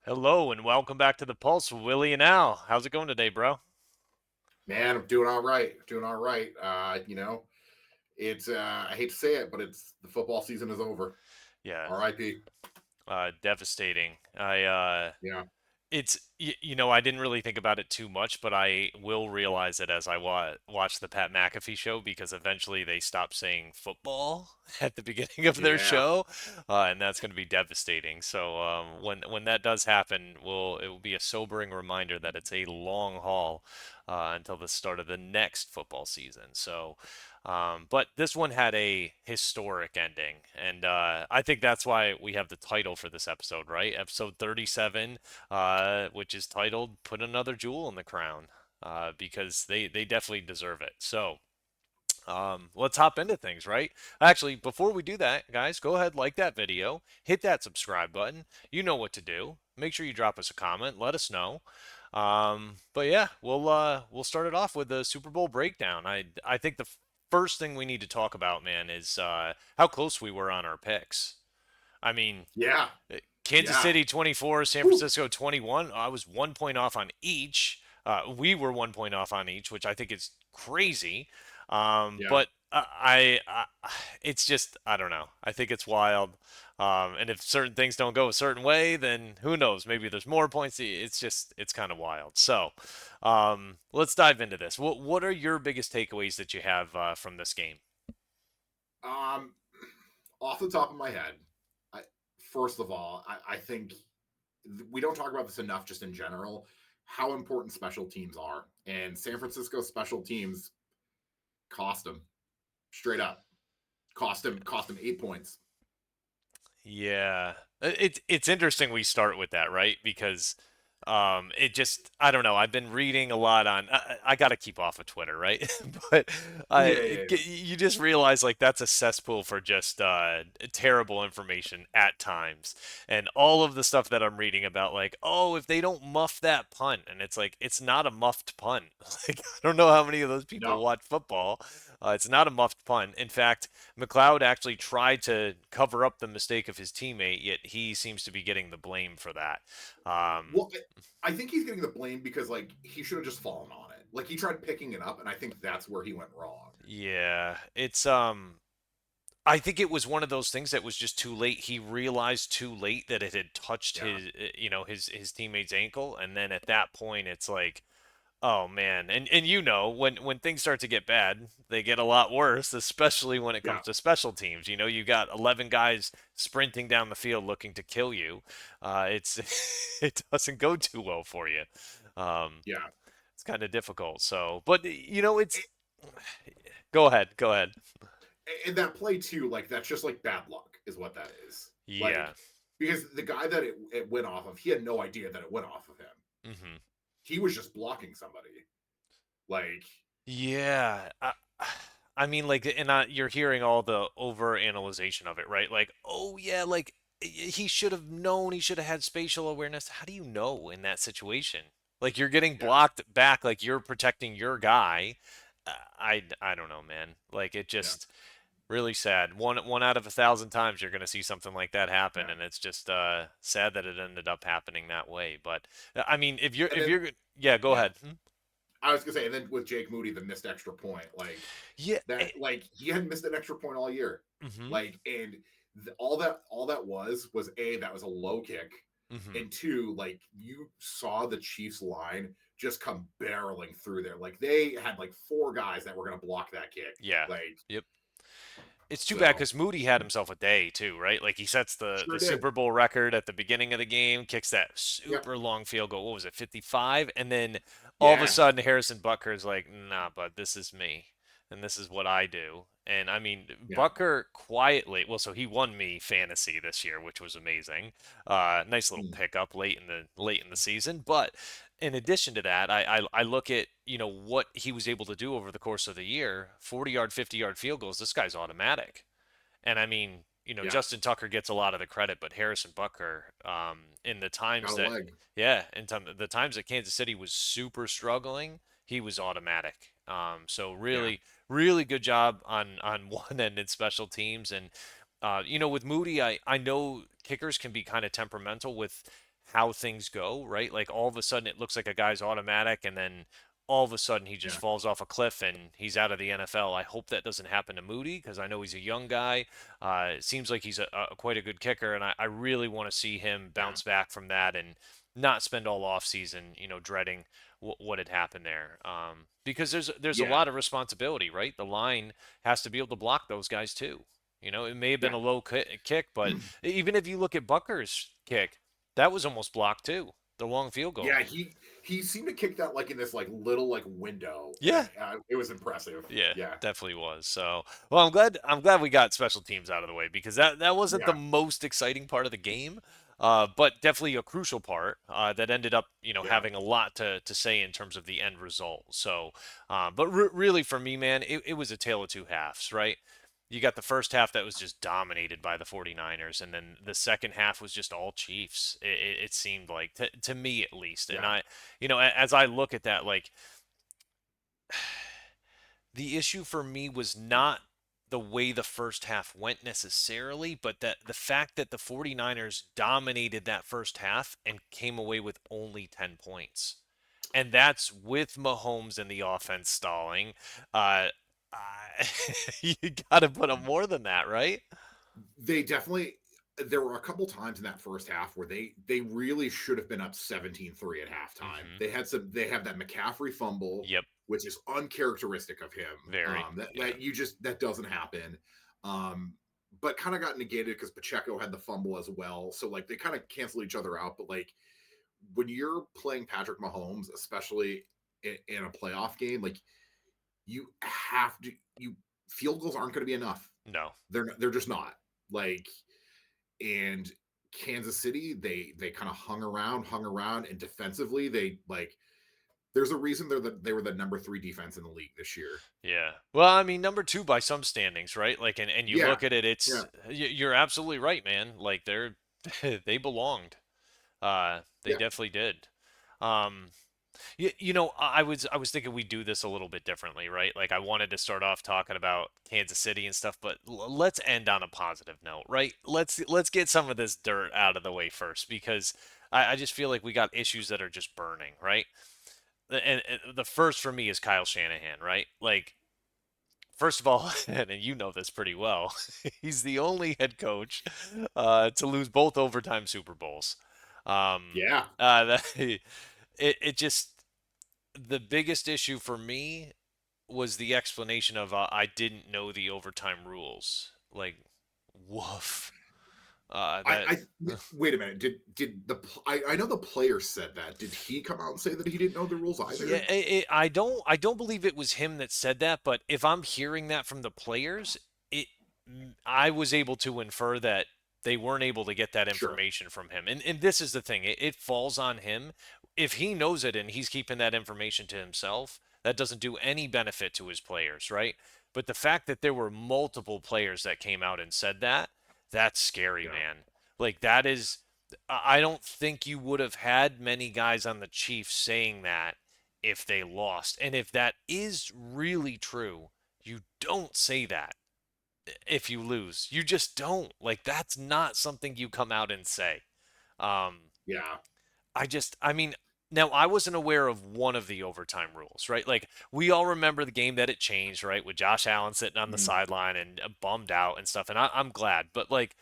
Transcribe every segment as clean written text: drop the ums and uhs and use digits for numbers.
Hello and welcome back to the Pulse with Willie and Al. How's it going today, bro? Man, I'm doing all right. Doing all right. It's I hate to say it, but it's the football season is over. Yeah, R.I.P. devastating. Yeah. I didn't really think about it too much, but I will realize it as I watch the Pat McAfee show because eventually they stop saying football at the beginning of their Yeah. show, and that's going to be devastating. So when that does happen, it will be a sobering reminder that it's a long haul until the start of the next football season. So. But this one had a historic ending, and I think that's why we have the title for this episode, right? Episode 37, which is titled "Put Another Jewel in the Crown," because they definitely deserve it. So. Let's hop into things, right? Actually, before we do that, guys, go ahead, like that video, hit that subscribe button. You know what to do. Make sure you drop us a comment, let us know. But yeah, we'll start it off with the Super Bowl breakdown. I think the first thing we need to talk about, man, is how close we were on our picks. I mean, Yeah. Kansas Yeah. City 24, San Whew. Francisco 21. I was 1 point off on each. We were 1 point off on each, which I think is crazy. Yeah. But it's just, I don't know. I think it's wild. And if certain things don't go a certain way, then who knows? Maybe there's more points. It's kind of wild. So let's dive into this. What are your biggest takeaways that you have from this game? Um, Off the top of my head, I first of all, I think we don't talk about this enough just in general, how important special teams are. And San Francisco special teams cost them straight up. Cost them 8 points. Yeah. It's interesting we start with that, right? Because it just I don't know. I've been reading a lot on I got to keep off of Twitter, right? But Yeah, yeah, yeah. you just realize like that's a cesspool for just terrible information at times. And all of the stuff that I'm reading about like, "Oh, if they don't muff that punt." And it's like it's not a muffed punt. Like I don't know how many of those people No. watch football. It's not a muffed punt. In fact, McLeod actually tried to cover up the mistake of his teammate, yet he seems to be getting the blame for that. Um, Well, I think he's getting the blame because like he should have just fallen on it. Like he tried picking it up, and I think that's where he went wrong. yeah, it's I think it was one of those things that was just too late. He realized too late that it had touched Yeah. his teammate's ankle, and then at that point, it's like, oh man, and when things start to get bad, they get a lot worse, especially when it Yeah. comes to special teams. You got 11 guys sprinting down the field looking to kill you. It's it doesn't go too well for you. Um, Yeah. it's kind of difficult. So, but it's go ahead, go ahead. And that play too, like that's just like bad luck, is what that is. Like Yeah. because the guy that it went off of, he had no idea that it went off of him. Hmm. He was just blocking somebody. Like Yeah. I mean, like, and you're hearing all the over analyzation of it, right? Like, oh yeah, like he should have known, he should have had spatial awareness. How do you know in that situation? Like, you're getting yeah, blocked back, like you're protecting your guy. I don't know, man. Like, it yeah, just really sad. One out of 1,000 times you're gonna see something like that happen, yeah. and it's just sad that it ended up happening that way. But I mean, And if then you're yeah, go yeah, ahead. Hmm? I was gonna say, and then with Jake Moody, the missed extra point, like Yeah. that, like he hadn't missed an extra point all year. Mm-hmm. Like, and all that was a that was a low kick, Mm-hmm. and two, like you saw the Chiefs line just come barreling through there. Like they had like four guys that were gonna block that kick. Yeah. Like Yep. It's too bad so, because Moody had himself a day too, right? Like he sets the sure did. Super Bowl record at the beginning of the game, kicks that Yep. super long field goal. What was it, 55? And then all of a Yeah. sudden Harrison Butker's like, nah, bud, this is me, and this is what I do. And I mean, Yeah. Butker quietly, well, so he won me fantasy this year, which was amazing. Nice little Mm. pickup late in the season, but in addition to that, I look at, what he was able to do over the course of the year, 40-yard, 50-yard field goals. This guy's automatic. And I mean, Yeah, Justin Tucker gets a lot of the credit, but Harrison Butker, in the got times a that, leg. yeah, the times that Kansas City was super struggling, he was automatic. So Yeah, really, really good job on one end in special teams. And with Moody, I know kickers can be kind of temperamental with how things go, right? Like all of a sudden it looks like a guy's automatic, and then all of a sudden he just yeah, falls off a cliff and he's out of the NFL. I hope that doesn't happen to Moody because I know he's a young guy. It seems like he's a quite a good kicker, and I really want to see him yeah, bounce back from that and not spend all off season, dreading what had happened there. Because there's a yeah, lot of responsibility, right? The line has to be able to block those guys too. It may have been yeah. a low kick, but even if you look at Bucker's kick, that was almost blocked too. The long field goal. Yeah, he seemed to kick that like in this like little like window, and Yeah, it was impressive. yeah, Yeah, definitely was. So, well, I'm glad we got special teams out of the way because that wasn't the yeah, most exciting part of the game, but definitely a crucial part that ended up, yeah, having a lot to say in terms of the end result. So, but really for me, man, it was a tale of two halves, right? You got the first half that was just dominated by the 49ers, and then the second half was just all Chiefs. It seemed like to me at least, and yeah, as I look at that, like the issue for me was not the way the first half went necessarily, but that the fact that the 49ers dominated that first half and came away with only 10 points. And that's with Mahomes and the offense stalling. Uh, you got to put up more than that, right? they definitely. There were a couple times in that first half where they really should have been up 17-3 at halftime. Hmm. They have that McCaffrey fumble, Yep. which is uncharacteristic of him. Very. Yeah. That doesn't happen. But kind of got negated because Pacheco had the fumble as well. So like they kind of cancel each other out. But like when you're playing Patrick Mahomes, especially in a playoff game, like you have to you field goals aren't going to be enough. No. They're just not. Like and Kansas City, they kind of hung around, and defensively, they like. There's a reason they were the number 3 defense in the league this year. Yeah. Well, I mean, number two by some standings, right? Like, and you Yeah, look at it, yeah, you're absolutely right, man. Like they belonged. They yeah. definitely did. Um, I was thinking we'd do this a little bit differently, right? Like I wanted to start off talking about Kansas City and stuff, but let's end on a positive note, right? Let's get some of this dirt out of the way first because I just feel like we got issues that are just burning, right? And the first for me is Kyle Shanahan, right? Like first of all, and you know this pretty well, he's the only head coach to lose both overtime Super Bowls. Yeah. It just the biggest issue for me was the explanation of I didn't know the overtime rules. Like, woof. That I wait a minute. I know the player said that. Did he come out and say that he didn't know the rules yeah, either? I don't believe it was him that said that, but if I'm hearing that from the players, it I was able to infer that they weren't able to get that Sure. information from him. And this is the thing, it falls on him. If he knows it and he's keeping that information to himself, that doesn't do any benefit to his players, right? But the fact that there were multiple players that came out and said that, that's scary, Yeah. man. Like that is I don't think you would have had many guys on the Chiefs saying that if they lost. And if that is really true, you don't say that if you lose. You just don't. Like that's not something you come out and say. Um Yeah. I mean, now I wasn't aware of one of the overtime rules, right? Like we all remember the game that it changed, right? With Josh Allen sitting on the Mhm. sideline and bummed out and stuff. And I'm glad, but like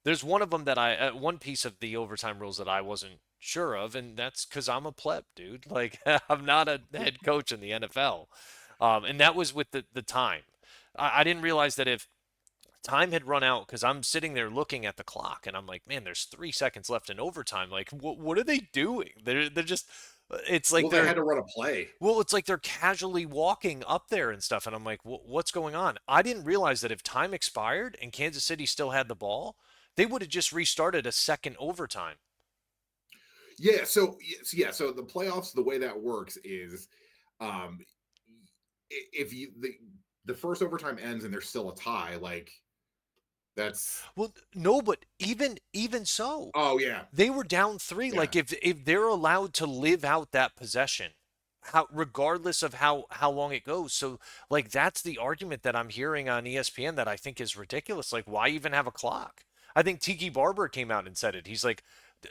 there's one of them that one piece of the overtime rules that I wasn't sure of, and that's because I'm a pleb, dude. Like I'm not a head coach in the NFL, and that was with the time. I didn't realize that if time had run out because I'm sitting there looking at the clock and I'm like, man, there's 3 seconds left in overtime. Like, what are they doing? They're just. It's like Well, they they're had to run a play. well, it's like they're casually walking up there and stuff, and I'm like, what's going on? I didn't realize that if time expired and Kansas City still had the ball, they would have just restarted a second overtime. Yeah, so the playoffs, the way that works is, um, if the first overtime ends and there's still a tie, like that's Well, no, but even so, oh yeah, they were down three. yeah, Like if they're allowed to live out that possession, how regardless of how long it goes. So like that's the argument that I'm hearing on ESPN that I think is ridiculous. Like why even have a clock? I think Tiki Barber came out and said it. He's like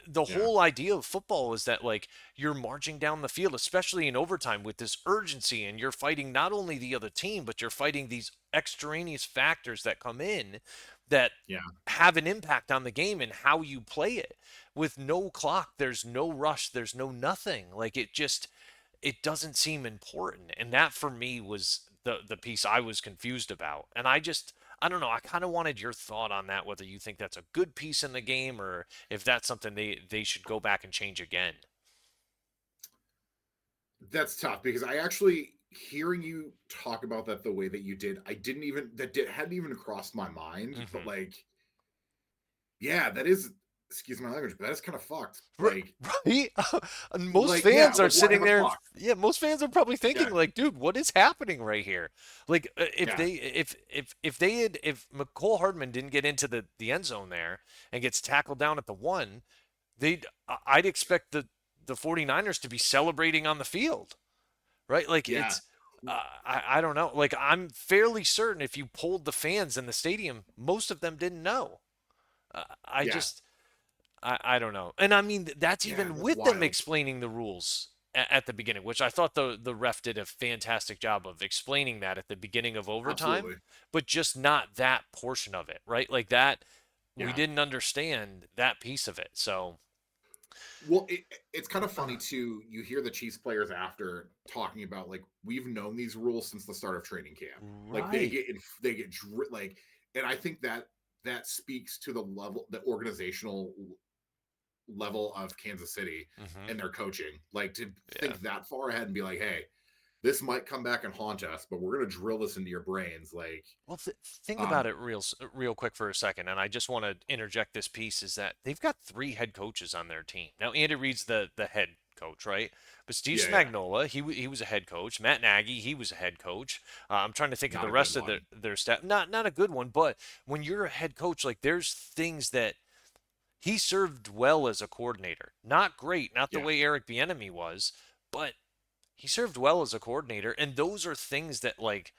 the yeah, whole idea of football is that like you're marching down the field, especially in overtime with this urgency, and you're fighting not only the other team, but you're fighting these extraneous factors that come in that yeah. have an impact on the game and how you play it. With no clock, there's no rush, there's no nothing. Like it doesn't seem important. And that for me was the piece I was confused about. And I don't know, I kind of wanted your thought on that, whether you think that's a good piece in the game or if that's something they should go back and change again. That's tough because I actually hearing you talk about that the way that you did, I didn't even hadn't even crossed my mind. But Hmm. like, yeah, that is excuse my language, but that is kind of fucked. Right? And most Yeah, fans are like why sitting have a there. clock? Yeah, most fans are probably thinking Yeah, like, dude, what is happening right here? Like, yeah, if McCole Hardman didn't get into the end zone there and gets tackled down at the one, I'd expect the 49ers to be celebrating on the field, right? Like yeah, I don't know. Like I'm fairly certain if you polled the fans in the stadium, most of them didn't know. I yeah, just I don't know. And I mean, that's yeah. even That's with them wild. explaining the rules at the beginning, which I thought the ref did a fantastic job of explaining that at the beginning of overtime, Absolutely. but just not that portion of it, right? Like that, we Yeah. didn't understand that piece of it. So, Well, it's kind of funny too. You hear the Chiefs players after talking about like we've known these rules since the start of training camp. Like right. they get like, and I think that that speaks to the level, the organizational level of Kansas City Hmm. and their coaching. Like to Yeah. think that far ahead and be like, hey, this might come back and haunt us, but we're gonna drill this into your brains. Like, Well, think about um, it real quick for a second, and I just want to interject this piece is that they've got three head coaches on their team. Now, Andy Reid's the head coach, right? But Steve yeah, yeah, Spagnuolo, he was a head coach. Matt Nagy, he was a head coach. I'm trying to think of not the a good rest of one. their staff. Not a good one, but when you're a head coach, like there's things that he served well as a coordinator. Not great, not the Yeah, way Eric Bieniemy was, but he served well as a coordinator, and those are things that like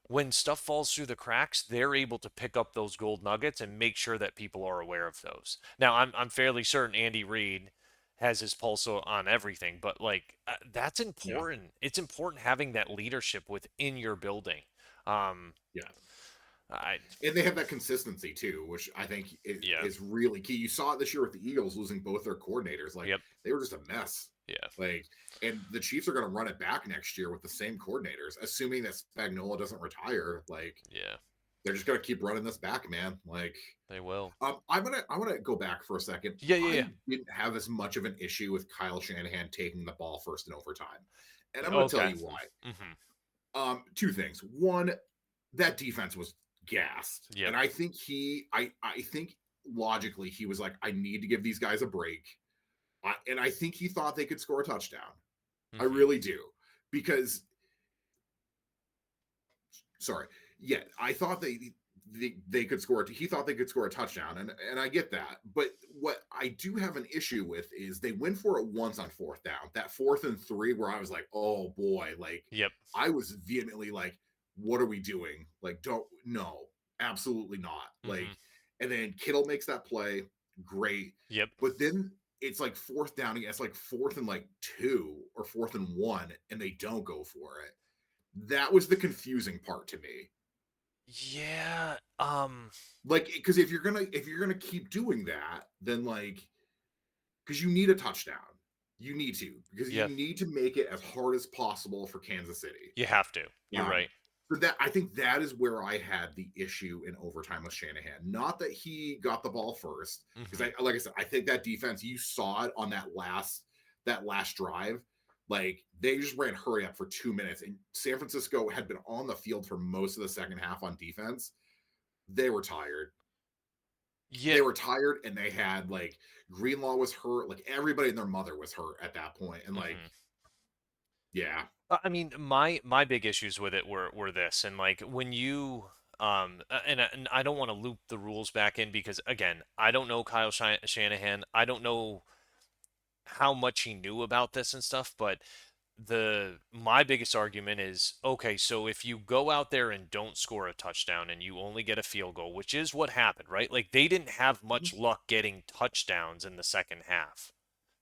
when stuff falls through the cracks, they're able to pick up those gold nuggets and make sure that people are aware of those. Now, I'm fairly certain Andy Reid has his pulse on everything, but like that's yeah, important. It's important having that leadership within your building. Um, yeah. I And they have that consistency too, which I think yeah, is really key. You saw it this year with the Eagles losing both their coordinators. Like yep, they were just a mess. yeah, Like, and the Chiefs are going to run it back next year with the same coordinators, assuming that Spagnola doesn't retire. Like, yeah, they're just going to keep running this back, man. Like, they will. I'm gonna go back for a second. Yeah, yeah, yeah. I didn't have as much of an issue with Kyle Shanahan taking the ball first in overtime, and I'm going to tell Okay. you why. Mm-hmm. Two things. One, that defense was gassed. Yep. And I think I think logically he was like, I need to give these guys a break. And I think he thought they could score a touchdown. I Mm-hmm. really do. Because sorry, yeah, I thought they could score. He thought they could score a touchdown, and I get that. But what I do have an issue with is they went for it once on fourth down. That 4th and 3, where I was like, oh boy, like Yep. I was vehemently like, what are we doing? Like, don't no, absolutely not. Mm-hmm. Like, and then Kittle makes that play, great. Yep. But then it's like fourth down again. It's like 4th and 2 or 4th and 1, and they don't go for it. That was the confusing part to me. Yeah. Like, because if you're gonna keep doing that, then like, because you need a touchdown, you need to because you Yeah. need to make it as hard as possible for Kansas City. You have to. You're Um, right. so that I think that is where I had the issue in overtime with Shanahan. Not that he got the ball first, because Mm-hmm. I like I said, I think that defense, you saw it on that last drive. Like they just ran hurry up for 2 minutes, and San Francisco had been on the field for most of the second half on defense. They were tired. Yeah. they were tired and they had like Greenlaw was hurt, like everybody and their mother was hurt at that point, and like Mhm. yeah, I mean, my big issues with it were this, and like when you and I don't want to loop the rules back in because again, I don't know Kyle Shanahan. I don't know how much he knew about this and stuff, but the my biggest argument is okay, so if you go out there and don't score a touchdown and you only get a field goal, which is what happened, right? Like they didn't have mhm, much luck getting touchdowns in the second half.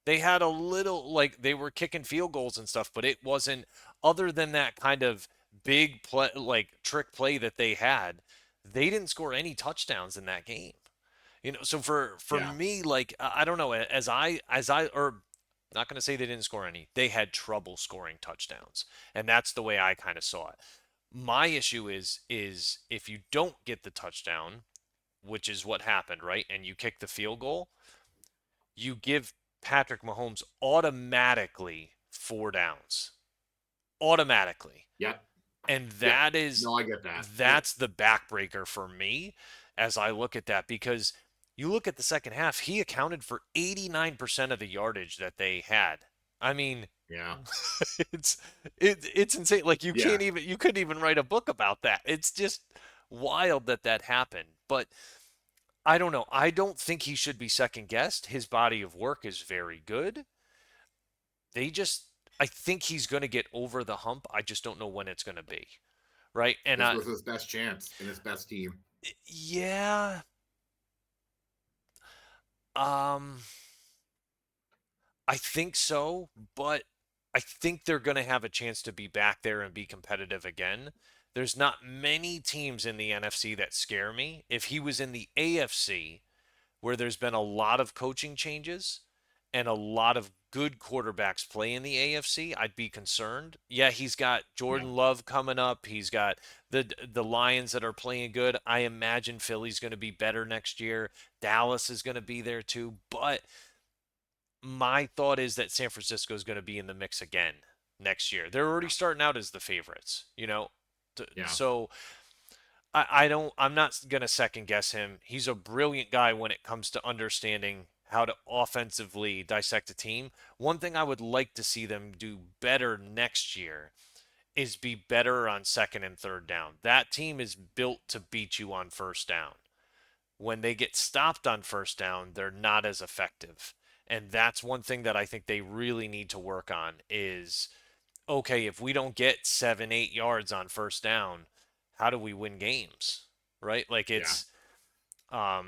They had a little like they were kicking field goals and stuff, but it wasn't other than that kind of big play like trick play that they had, they didn't score any touchdowns in that game. So for yeah, me, like I don't know, as I or not going to say they didn't score any. They had trouble scoring touchdowns, and that's the way I kind of saw it. My issue is if you don't get the touchdown, which is what happened, right? And you kick the field goal, you give Patrick Mahomes automatically 4 downs. Automatically. yeah, And yeah. No, I get that. that's the backbreaker for me as I look at that because you look at the second half, he accounted for 89% of the yardage that they had. I mean, Yeah, it's it's insane. Like yeah. you couldn't even write a book about that. It's just wild that that happened. But I don't know. I don't think he should be second guessed. His body of work is very good. They just I think he's going to get over the hump. I just don't know when it's going to be. Right? And This was his best chance and his best team. yeah, um I think so, but I think they're going to have a chance to be back there and be competitive again. There's not many teams in the NFC that scare me. If he was in the AFC, where there's been a lot of coaching changes and a lot of good quarterbacks play in the AFC, I'd be concerned. Yeah, he's got Yeah, Jordan Love coming up. He's got the Lions that are playing good. I imagine Philly's going to be better next year. Dallas is going to be there too, but my thought is that San Francisco is going to be in the mix again next year. They're already yeah, starting out as the favorites. yeah, So I'm not going to second guess him. He's a brilliant guy when it comes to understanding how to offensively dissect a team. One thing I would like to see them do better next year is be better on second and third down. That team is built to beat you on first down. When they get stopped on first down, they're not as effective. And that's one thing that I think they really need to work on is okay, if we don't get 7, 8 yards on first down, how do we win games? Right? Like yeah,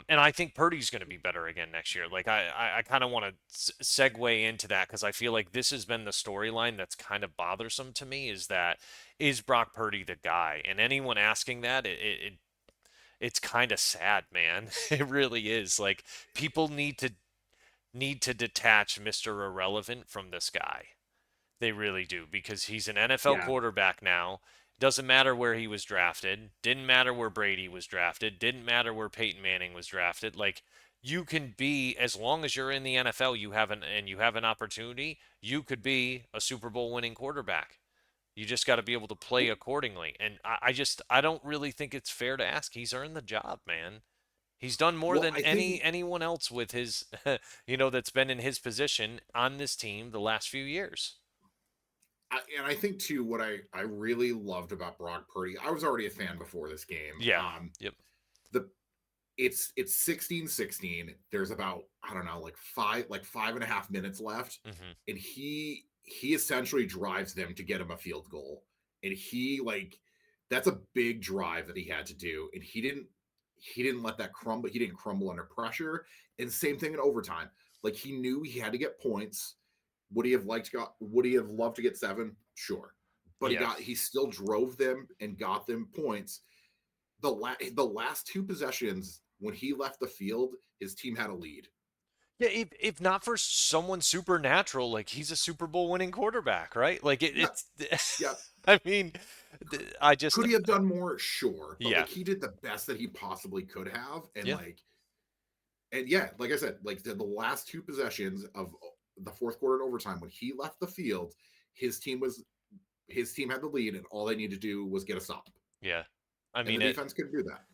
and I think Purdy's going to be better again next year. Like I kind of want to segue into that because I feel like this has been the storyline that's kind of bothersome to me is that is Brock Purdy the guy? And anyone asking that, it's kind of sad, man. It really is. Like people need to detach Mr. Irrelevant from this guy. They really do because he's an NFL yeah, quarterback now. Doesn't matter where he was drafted. Didn't matter where Brady was drafted. Didn't matter where Peyton Manning was drafted. Like you can be as long as you're in the NFL, you have an opportunity, you could be a Super Bowl winning quarterback. You just got to be able to play accordingly. And I don't really think it's fair to ask. He's earned the job, man. He's done more well, than I think anyone else with his that's been in his position on this team the last few years. and I think too what I really loved about Brock Purdy. I was already a fan before this game. Yeah. Yep. The it's 16-16. There's about I don't know like 5.5 minutes left, Hmm. and he essentially drives them to get him a field goal, and he like that's a big drive that he had to do, and he didn't let that crumble. He didn't crumble under pressure, and same thing in overtime. Like he knew he had to get points. Would he have loved to get 7? Sure. But Yeah. he still drove them and got them points. The last two possessions when he left the field, his team had a lead. Yeah, if not for someone supernatural, like he's a Super Bowl winning quarterback, right? Like Yeah, it's yeah. I mean, I just Could he have done more? Sure. But yeah. like he did the best that he possibly could have. Yeah. And yeah, like I said, like the last two possessions of the fourth quarter and overtime, when he left the field, his team was his team had the lead, and all they needed to do was get a stop. Yeah. I And the mean defense couldn't do that.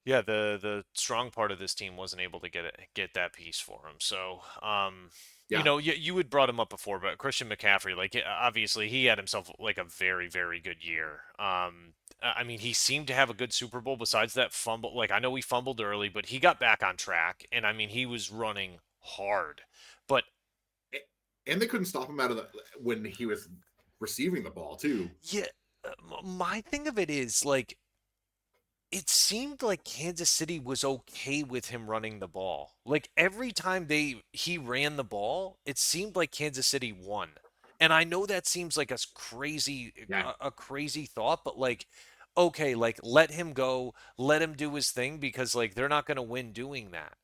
Yeah, the strong part of this team wasn't able to get that piece for him. So, Yeah. you had brought him up before, but Christian McCaffrey, like obviously he had himself like a very very good year. I mean, he seemed to have a good Super Bowl besides that fumble. Like I know he fumbled early, but he got back on track, and I mean he was running hard. But And they couldn't stop him out of the when he was receiving the ball too. yeah, my thing of it is like it seemed like Kansas City was okay with him running the ball. Like every time he ran the ball, it seemed like Kansas City won. And I know that seems like Yeah, a crazy thought, but like okay, like let him go, let him do his thing because like they're not going to win doing that.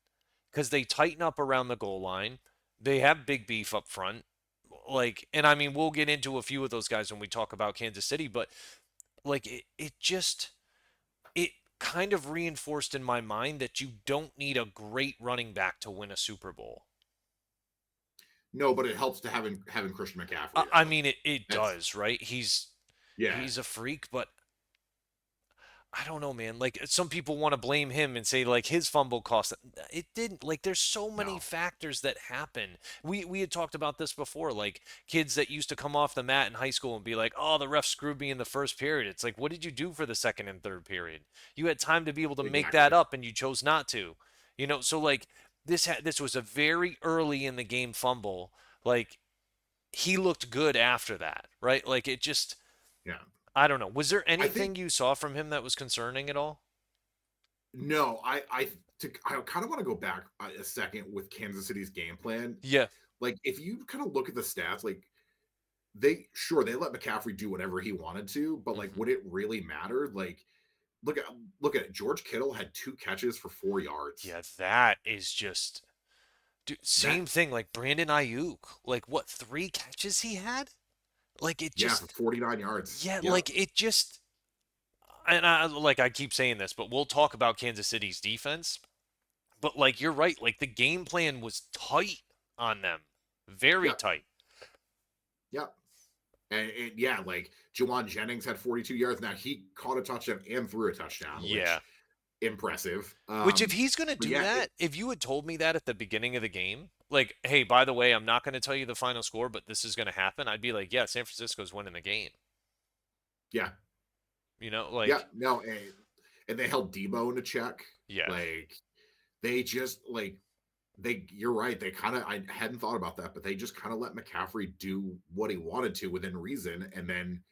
Cuz they tighten up around the goal line. They have big beef up front. Like and I mean we'll get into a few of those guys when we talk about Kansas City, but like it just it kind of reinforced in my mind that you don't need a great running back to win a Super Bowl. no, but it helps to having Christian I, McCaffrey I though. mean, it That's does, right? yeah. He's a freak, but I don't know, man. Like some people want to blame him and say like his fumble cost. It didn't. Like there's so many No, factors that happen. We had talked about this before. Like kids that used to come off the mat in high school and be like, "Oh, the ref screwed me in the first period." It's like, what did you do for the second and third period? You had time to be able to make that exactly. up, and you chose not to. So like this was a very early in the game fumble. Like he looked good after that, right? Like it just Yeah, I don't know. Was there I think anything you saw from him that was concerning at all? no. I kind of want to go back a second with Kansas City's game plan. Yeah. Like if you kind of look at the stats, like they let McCaffrey do whatever he wanted to, but like Hmm. would it really matter? Like look at look at it. George Kittle had 2 catches for 4 yards. Yeah, that is just dude, That same thing like Brandon Ayuk. Like what, 3 catches he had? Like it yeah, for just 49 yards. yeah, Yep. like it just and I keep saying this, but we'll talk about Kansas City's defense. But like you're right, like the game plan was tight on them. Very Yep. tight. Yep. And yeah, like Jawan Jennings had 42 yards. Now he caught a touchdown and threw a touchdown, Yeah. which impressive. Which if he's going to But do yeah, that, if you had told me that at the beginning of the game, like, hey, by the way, I'm not going to tell you the final score, but this is going to happen, I'd be like, yeah, San Francisco's winning the game. yeah, yeah, Like, no, and they held Debo in a check. yeah. Like they just like you're right. They kind of I hadn't thought about that, but they just kind of let McCaffrey do what he wanted to within reason, and then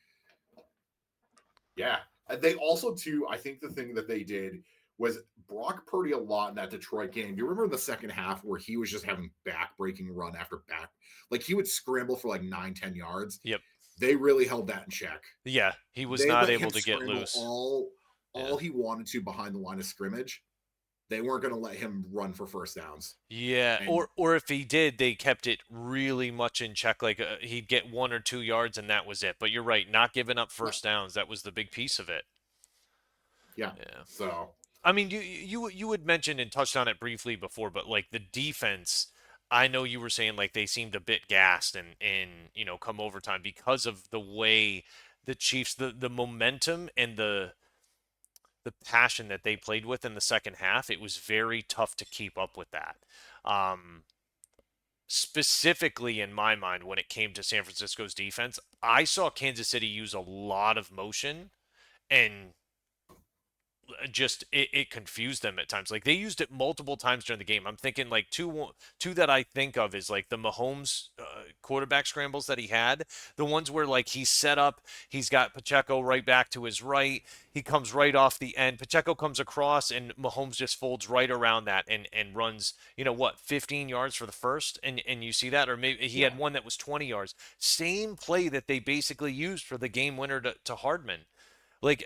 yeah, they also too. I think the thing that they did was Brock Purdy a lot in that Detroit game. Do you remember in the second half where he was just having back breaking run after back, like he would scramble for like 9, 10 yards. Yep. They really held that in check. Yeah. He was They not let able him to get scramble loose. all Yeah. he wanted to behind the line of scrimmage. They weren't going to let him run for first downs. Yeah. And Or if he did, they kept it really much in check. Like he'd get 1 or 2 yards and that was it. But you're right. Not giving up yeah, first downs. That was the big piece of it. yeah. Yeah. So I mean, you had mentioned and touched on it briefly before, but like the defense, I know you were saying like they seemed a bit gassed and come overtime because of the way the Chiefs the momentum and the passion that they played with in the second half. It was very tough to keep up with that. Um, Specifically in my mind, when it came to San Francisco's defense, I saw Kansas City use a lot of motion and just it confused them at times. Like they used it multiple times during the game. I'm thinking like two that I think of is like the Mahomes quarterback scrambles that he had, the ones where like he's set up, he's got Pacheco right back to his right, he comes right off the end, Pacheco comes across, and Mahomes just folds right around that and runs 15 yards for the first, and you see that, or maybe he yeah, had one that was 20 yards. Same play that they basically used for the game winner to Hardman. Like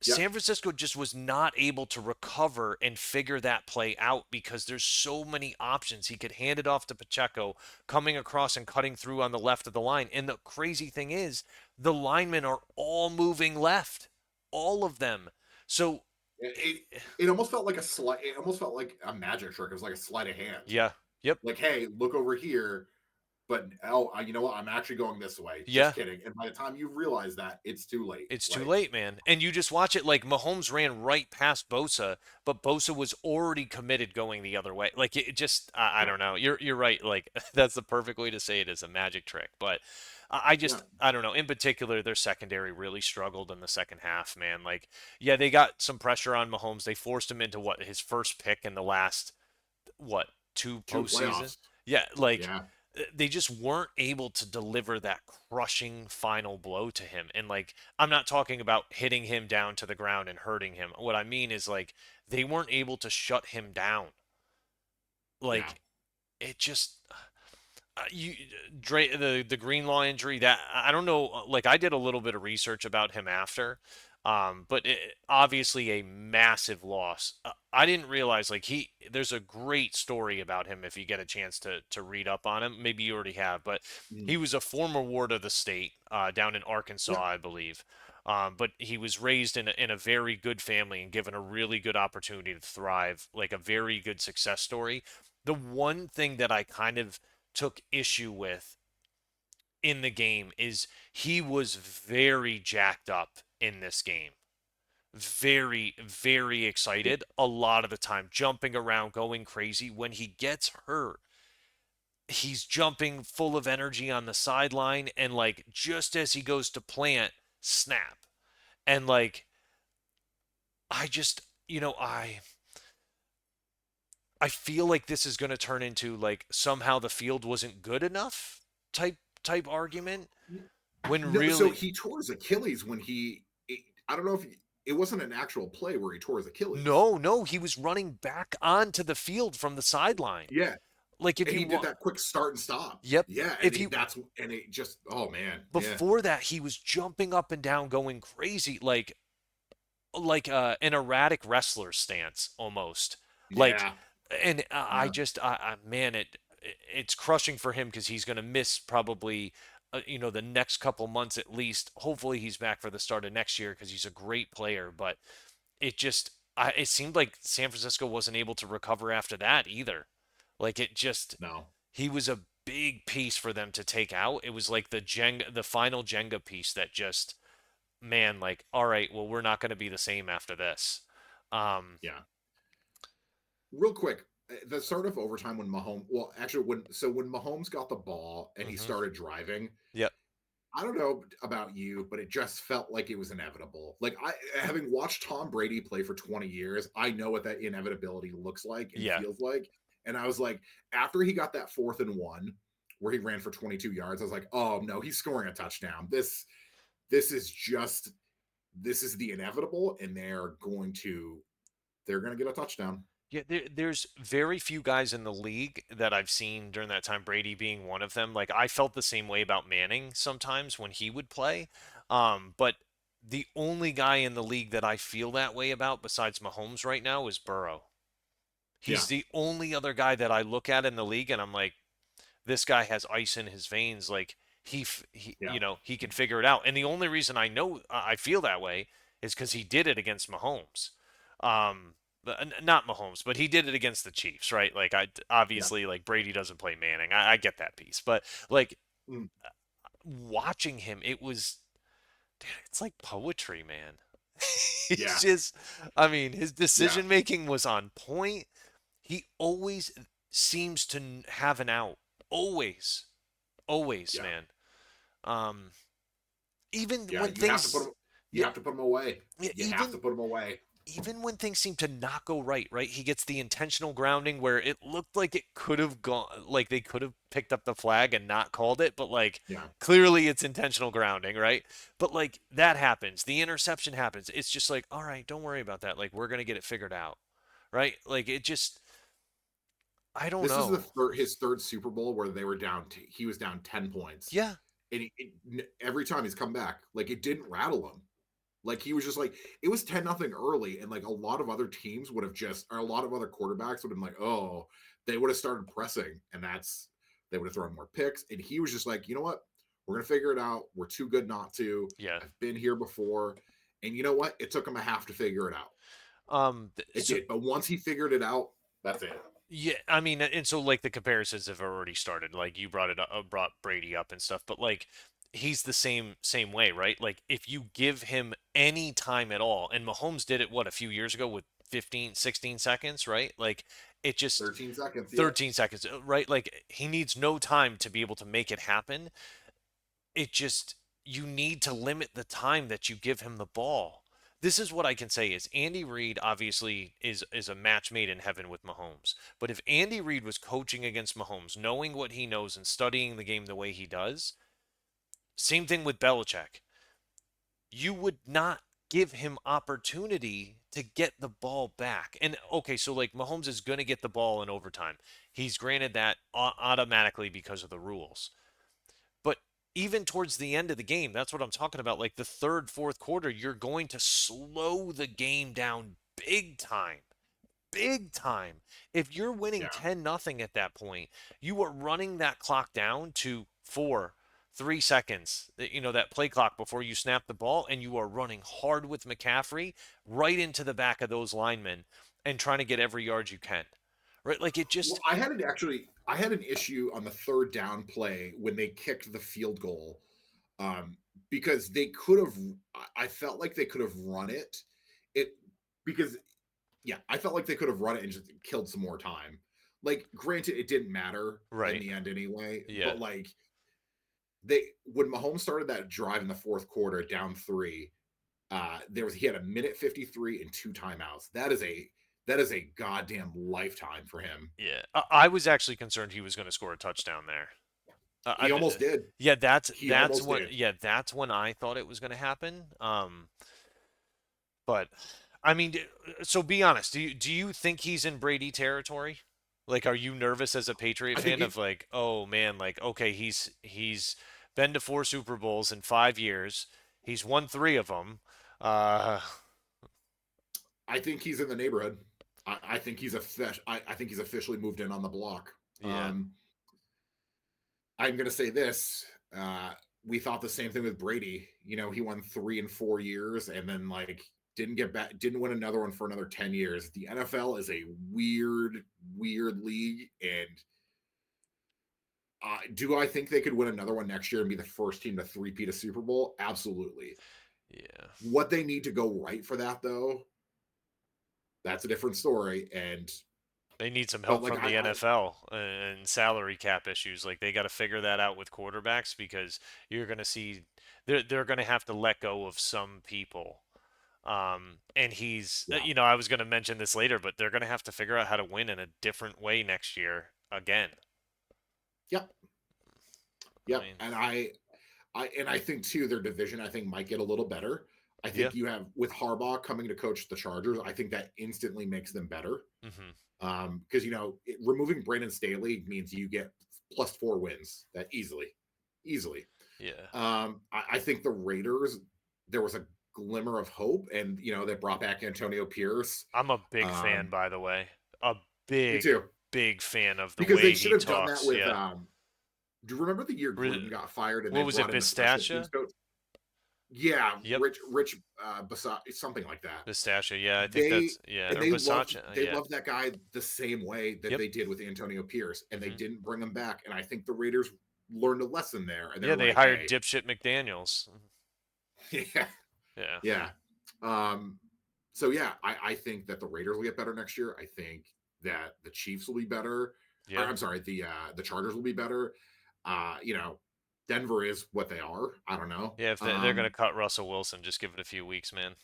yeah, San Francisco just was not able to recover and figure that play out because there's so many options. He could hand it off to Pacheco, coming across and cutting through on the left of the line. And the crazy thing is, the linemen are all moving left, all of them. So, it almost felt like a slight. It almost felt like a magic trick. It was like a sleight of hand. yeah, yep, Like, hey, look over here. but oh, you know what? I'm actually going this way. Just Yeah. kidding. And by the time you realize that, it's too late. It's too Like, late, man. And you just watch it like Mahomes ran right past Bosa, but Bosa was already committed going the other way. Like it just, I yeah, don't know. You're right. Like that's the perfect way to say it is a magic trick. But I yeah, just, I don't know. In particular, their secondary really struggled in the second half, man. Like, yeah, they got some pressure on Mahomes. They forced him into what his first pick in the last what two two postseason. playoffs. Yeah, like Yeah, they just weren't able to deliver that crushing final blow to him. And like I'm not talking about hitting him down to the ground and hurting him. What I mean is like they weren't able to shut him down. yeah. Like it just you Dre the Greenlaw injury that I don't know like I did a little bit of research about him after but obviously a massive loss. I didn't realize like there's a great story about him if you get a chance to read up on him. Maybe you already have, but Mm, he was a former ward of the state down in Arkansas, yeah. I believe. But he was raised in a very good family and given a really good opportunity to thrive, like a very good success story. The one thing that I kind of took issue with in the game is he was very jacked up in this game. Very, very Yeah. excited a lot of the time, jumping around, going crazy. When he gets hurt, he's jumping full of energy on the sideline, and like just as he goes to plant, snap. And like, I just, I feel like this is going to turn into like somehow the field wasn't good enough type argument when No, so really he tore his Achilles when I don't know if it wasn't an actual play where he tore his Achilles. no, he was running back onto the field from the sideline. Yeah, Like if and you he did want, that quick start and stop. yep. Yeah, and If you it just, oh man, yeah, before that, he was jumping up and down, going crazy, like an erratic wrestler stance almost. Like, yeah, and I yeah, just, man, it's crushing for him because he's going to miss probably. The next couple months at least. Hopefully, he's back for the start of next year because he's a great player. But it seemed like San Francisco wasn't able to recover after that either. Like it just, no, he was a big piece for them to take out. It was like the final Jenga piece that just, man, like, all right, well, we're not going to be the same after this. Um, yeah. Real quick, the start of overtime when Mahomes, well, actually, when Mahomes got the ball and he hmm started driving, Yep. I don't know about you, but it just felt like it was inevitable. Like having watched Tom Brady play for 20 years, I know what that inevitability looks like and Yeah. feels like. And I was like, after he got that 4th and 1 where he ran for 22 yards, I was like, oh no, he's scoring a touchdown. This is just this is the inevitable, and they're going to get a touchdown. Yeah, there's very few guys in the league that I've seen during that time, Brady being one of them. Like I felt the same way about Manning sometimes when he would play. But the only guy in the league that I feel that way about besides Mahomes right now is Burrow. Yeah, He's the only other guy that I look at in the league and I'm like, this guy has ice in his veins. Like yeah, he can figure it out. And the only reason I know I feel that way is because he did it against Mahomes. Not Mahomes, but he did it against the Chiefs, right? Like I yeah. obviously like Brady doesn't play Manning. I get that piece, but like Mm, watching him, dude, it's like poetry, man. He's yeah, just, I mean, his yeah, decision making was on point. He always seems to have an out. Always, always, yeah, man. Um, even yeah. when things, You yeah, have to put him away. yeah, You have to put him away. even when things seem to not go right, right? He gets the intentional grounding where it looked like it could have gone, like they could have picked up the flag and not called it, but like Yeah. clearly it's intentional grounding, right? But like that happens, the interception happens. It's just like, all right, don't worry about that. Like we're gonna get it figured out, right? Like it just, I don't This is know. his third Super Bowl where they were down. He was down 10 points, Yeah, and every time he's come back, like it didn't rattle him. Like he was just like it was 10-0 early, and like a lot of other teams would have just, or a lot of other quarterbacks would have been like, oh, they would have started pressing, and they would have thrown more picks. And he was just like, you know what, we're gonna figure it out. We're too good not to. yeah. I've been here before, and you know what? It took him a half to figure it out. It So did, but once he figured it out, that's it. Yeah, I mean, and so like the comparisons have already started. Like you brought it up, brought Brady up and stuff, but like he's the same way, right? Like if you give him any time at all, and Mahomes did it what a few years ago with 15, 16 seconds, right? Like it just 13 seconds. Yep. 13 seconds, right? Like he needs no time to be able to make it happen. It just you need to limit the time that you give him the ball. This is what I can say is Andy Reid obviously is a match made in heaven with Mahomes. But if Andy Reid was coaching against Mahomes, knowing what he knows and studying the game the way he does, same thing with Belichick. You would not give him opportunity to get the ball back. And okay, so like Mahomes is going to get the ball in overtime. He's granted that automatically because of the rules. But even towards the end of the game, that's what I'm talking about. Like the third, fourth quarter, you're going to slow the game down big time. Big time. If you're winning Yeah. 10-0 at that point, you are running that clock down to 3 seconds, that play clock before you snap the ball, and you are running hard with McCaffrey right into the back of those linemen and trying to get every yard you can. Right? Like it Well, just, I had an issue on the third down play when they kicked the field goal, um, because they could have. I felt like they could have run it. It because yeah, I felt like they could have run it and just killed some more time. Like, granted, it didn't matter in right. the end anyway, Yeah. but like when Mahomes started that drive in the fourth quarter down three, he had a minute 53 and two timeouts. That is a goddamn lifetime for him. Yeah, I was actually concerned he was going to score a touchdown there. He almost did. Yeah, that's He that's almost when did. yeah that's when I thought it was going to happen. But I mean, so be honest. Do you think he's in Brady territory? Like, are you nervous as a Patriot I think fan he of like, oh man, like okay, he's been to 4 Super Bowls in 5 years. He's won three of them. Uh, I think he's in the neighborhood. I think I think he's officially moved in on the block. yeah, I'm going to say this. We thought the same thing with Brady. He won 3 and 4 years, and then like didn't get back, didn't win another one for another 10 years. The NFL is a weird, weird league, and do I think they could win another one next year and be the first team to three-peat a Super Bowl? Absolutely. yeah. What they need to go right for that, though, that's a different story. And They need some but help like from the NFL and salary cap issues. Like they got to figure that out with quarterbacks because you're going to see they're going to have to let go of some people. And yeah, I was going to mention this later, but they're going to have to figure out how to win in a different way next year again. yep, I yep. mean, And I think too their division I think might get a little better. I yeah. think you have with Harbaugh coming to coach the Chargers. I think that instantly makes them better. Hmm. Because removing Brandon Staley means you get +4 wins that easily. Yeah. I think the Raiders, there was a glimmer of hope, and they brought back Antonio Pierce. I'm a big fan, Um, by the way. A Me big, too, big fan of the because they way should he have done that talks. with. Yeah. Do you remember the year Gruden Ri- got fired and they What was it, brought in the special teams Pistacia? coach? Yeah, Yep. Rich something like that. Pistacia. Yeah, I think They that's, yeah. and Or they loved Versace. they Yeah. loved that guy the same way that Yep. they did with Antonio Pierce, and they Hmm. didn't bring him back. And I think the Raiders learned a lesson there, and Yeah, they're they like, hired "Hey, dipshit McDaniels. yeah, Yeah. yeah." Um, so yeah, I think that the Raiders will get better next year. I think that the Chiefs will be better. Or, Yeah. I'm sorry, the Chargers will be better. Uh, you know, Denver is what they are. I don't know. Yeah, if they're going to cut Russell Wilson, just give it a few weeks, man.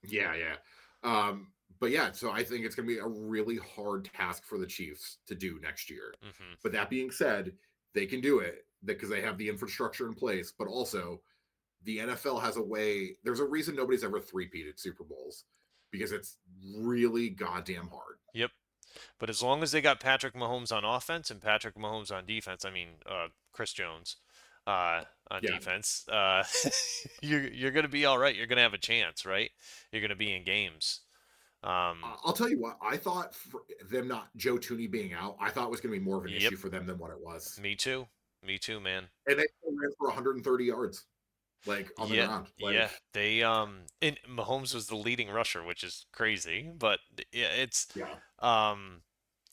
Yeah, yeah. But yeah, so I think it's going to be a really hard task for the Chiefs to do next year. Hmm. But that being said, they can do it because they have the infrastructure in place. But also, the NFL has a way. There's a reason nobody's ever three-peated Super Bowls because it's really goddamn hard. Yep. But as long as they got Patrick Mahomes on offense and Patrick Mahomes on defense, I mean, Chris Jones on Yeah, defense, you're going to be all right. You're going to have a chance, right? You're going to be in games. Um, I'll tell you what. I thought for them not Joe Tooney being out, I thought it was going to be more of an yep. issue for them than what it was. Me too. Me too, man. And they ran for 130 yards, like on the Yeah, ground. yeah. And Mahomes was the leading rusher, which is crazy, but yeah, Yeah. um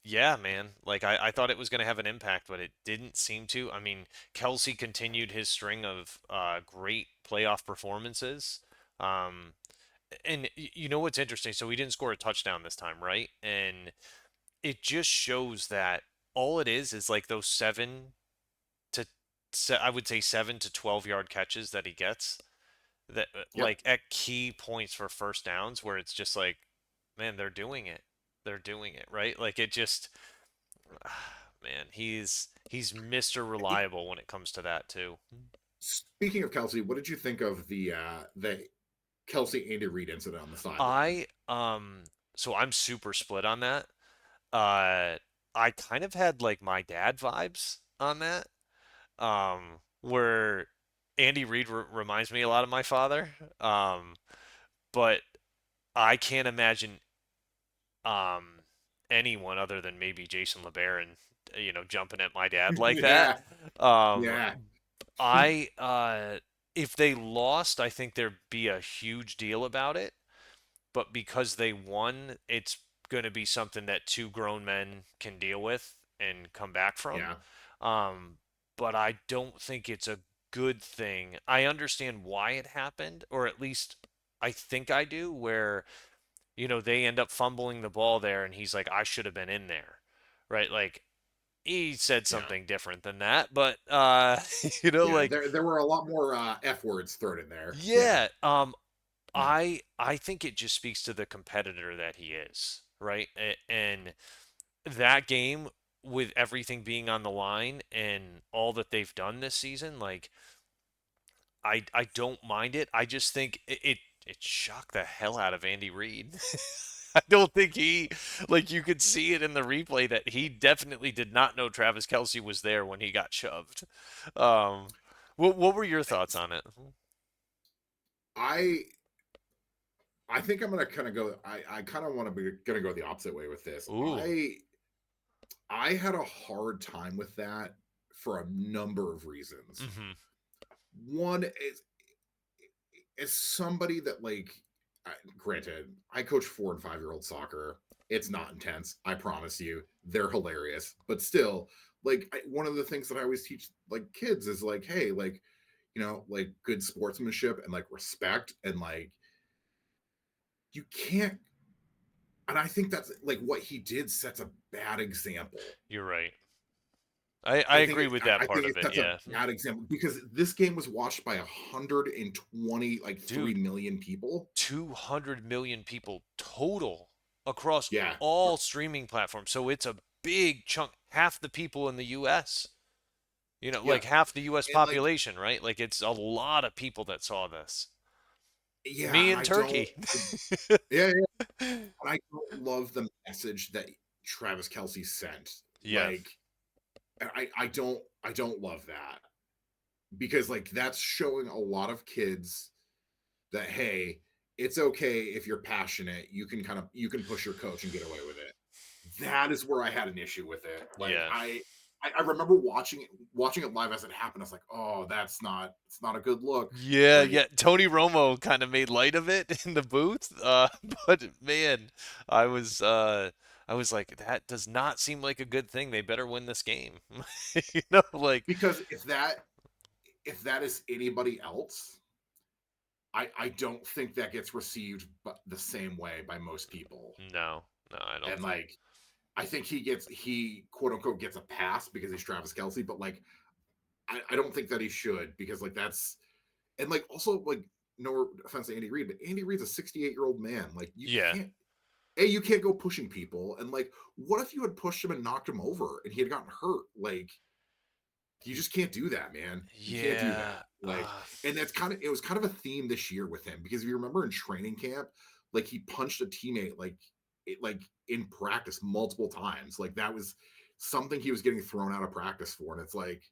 Yeah, man. Like I thought it was going to have an impact, but it didn't seem to. I mean, Kelsey continued his string of great playoff performances. Um, and you know what's interesting? So he didn't score a touchdown this time, right? And it just shows that all it is like those to I would say 7 to 12 yard catches that he gets that Yep. like at key points for first downs where it's just like, man, they're doing it. They're doing it, right? Like it just man, he's Mr. It- Reliable when it comes to that too. Speaking of Kelsey, what did you think of the Kelsey Andy Reid incident on the sideline? I so I'm super split on that. Uh I kind of had like my dad vibes on that. Where Andy Reid reminds me a lot of my father. But I can't imagine um anyone other than maybe Jason LeBaron, jumping at my dad like that. Yeah, Um yeah, I if they lost, I think there'd be a huge deal about it, but because they won, it's going to be something that two grown men can deal with and come back from. yeah, Um, but I don't think it's a good thing. I understand why it happened, or at least I think I do, where, they end up fumbling the ball there and he's like, I should have been in there. Right? Like he said yeah, something different than that, but yeah. like There were a lot more F words thrown in there. Yeah, yeah, yeah, I think it just speaks to the competitor that he is, right? And that game with everything being on the line and all that they've done this season, like I don't mind it. I just think it shocked the hell out of Andy Reid. I don't think like you could see it in the replay that he definitely did not know Travis Kelsey was there when he got shoved. Um, what were your thoughts on it? I I think I'm gonna kind of go. I kind of want to be gonna go the opposite way with this. Ooh. I had a hard time with that for a number of reasons. Mm-hmm. One is as somebody that granted, I coach 4 and 5 year old soccer. It's not intense, I promise you. They're hilarious, but still, one of the things that I always teach like kids is like, hey, like good sportsmanship and like respect and like you can't. And I think that's like what he did sets a bad example. You're right. I agree with that I part think of it it, sets a yeah. bad example because this game was watched by 120 like Dude, 3 million people. 200 million people total across Yeah, all streaming platforms. So it's a big chunk, half the people in the US. yeah, Like half the US and like population, right? Like it's a lot of people that saw this. yeah, Me and and Turkey. yeah, yeah, and I don't love the message that Travis Kelsey sent. Yeah. Like, I don't love that because like that's showing a lot of kids that hey, it's okay if you're passionate, you can push your coach and get away with it. That is where I had an issue with it. Like Yeah. I remember watching it live as it happened. I was like, oh, it's not a good look. Yeah, Like yeah. Tony Romo kind of made light of it in the booth. But man, I was uh I was like, that does not seem like a good thing. They better win this game. Like because if that is anybody else, I don't think that gets received the same way by most people. no, no, I don't And think. like I think he quote unquote gets a pass because he's Travis Kelsey, but like I don't think that he should because like that's and like also like no offense to Andy Reid, but Andy Reid's a 68-year-old man. Like Yeah. you can't go pushing people. And like, what if you had pushed him and knocked him over and he had gotten hurt? Like, you just can't do that, man. You can't do Yeah. that. Like, and it was kind of a theme this year with him because if you remember in training camp, like he punched a teammate like in practice multiple times. Like that was something he was getting thrown out of practice for. And it's like,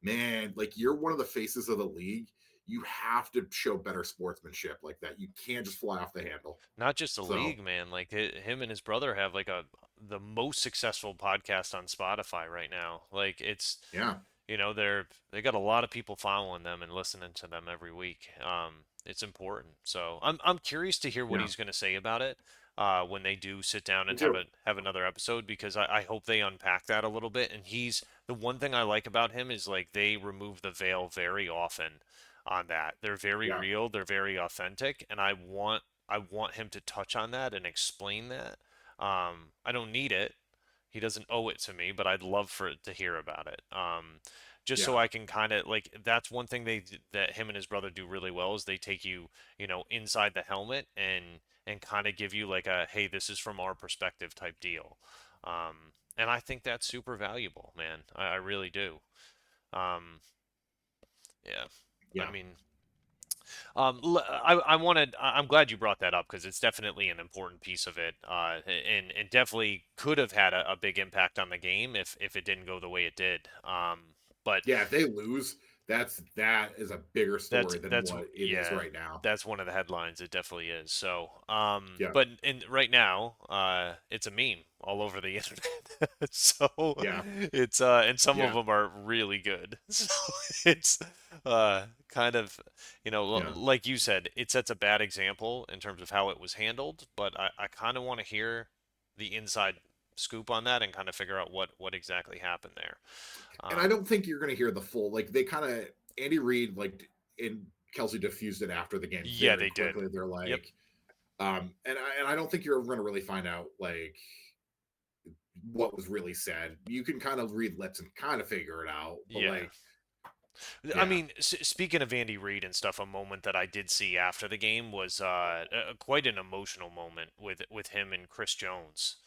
man, like you're one of the faces of the league. You have to show better sportsmanship like that. You can't just fly off the handle. Not just the So league, man. Like him and his brother have like the most successful podcast on Spotify right now. Like yeah. they got a lot of people following them and listening to them every week. It's important. So I'm curious to hear what Yeah. he's going to say about it. when they do sit down Me and too. have another episode, because I hope they unpack that a little bit. And he's the one thing I like about him is like they remove the veil very often on that. They're very Yeah, real, they're very authentic, and I want him to touch on that and explain that. I don't need it. He doesn't owe it to me, but I'd love for it to hear about it. Just so yeah, I can kind of like that's one thing that him and his brother do really well is they take you, inside the helmet and kind of give you like a hey, this is from our perspective type deal. And I think that's super valuable, man. I really do. Um, yeah. I yeah. mean, I wanted. I'm glad you brought that up because it's definitely an important piece of it, and definitely could have had a big impact on the game if it didn't go the way it did. But Yeah, if they lose, that is a bigger story than what it is yeah, right now. that's one of the headlines. It definitely is. So, Yeah, but right now, it's a meme all over the internet. So yeah, it's and some of yeah, them are really good. So it's kind of, yeah. like you said, it sets a bad example in terms of how it was handled. But I kind of want to hear the inside scoop on that and kind of figure out what exactly happened there. And I Um, don't think you're going to hear the full like they kind of Andy Reid like and Kelsey diffused it after the game yeah, very they did. quickly. They're Yep. like, and I don't think you're ever going to really find out like what was really said. You can kind of read lips and kind of figure it out, but Yeah. like, I yeah, mean, speaking of Andy Reid and stuff, a moment that I did see after the game was quite an emotional moment with him and Chris Jones.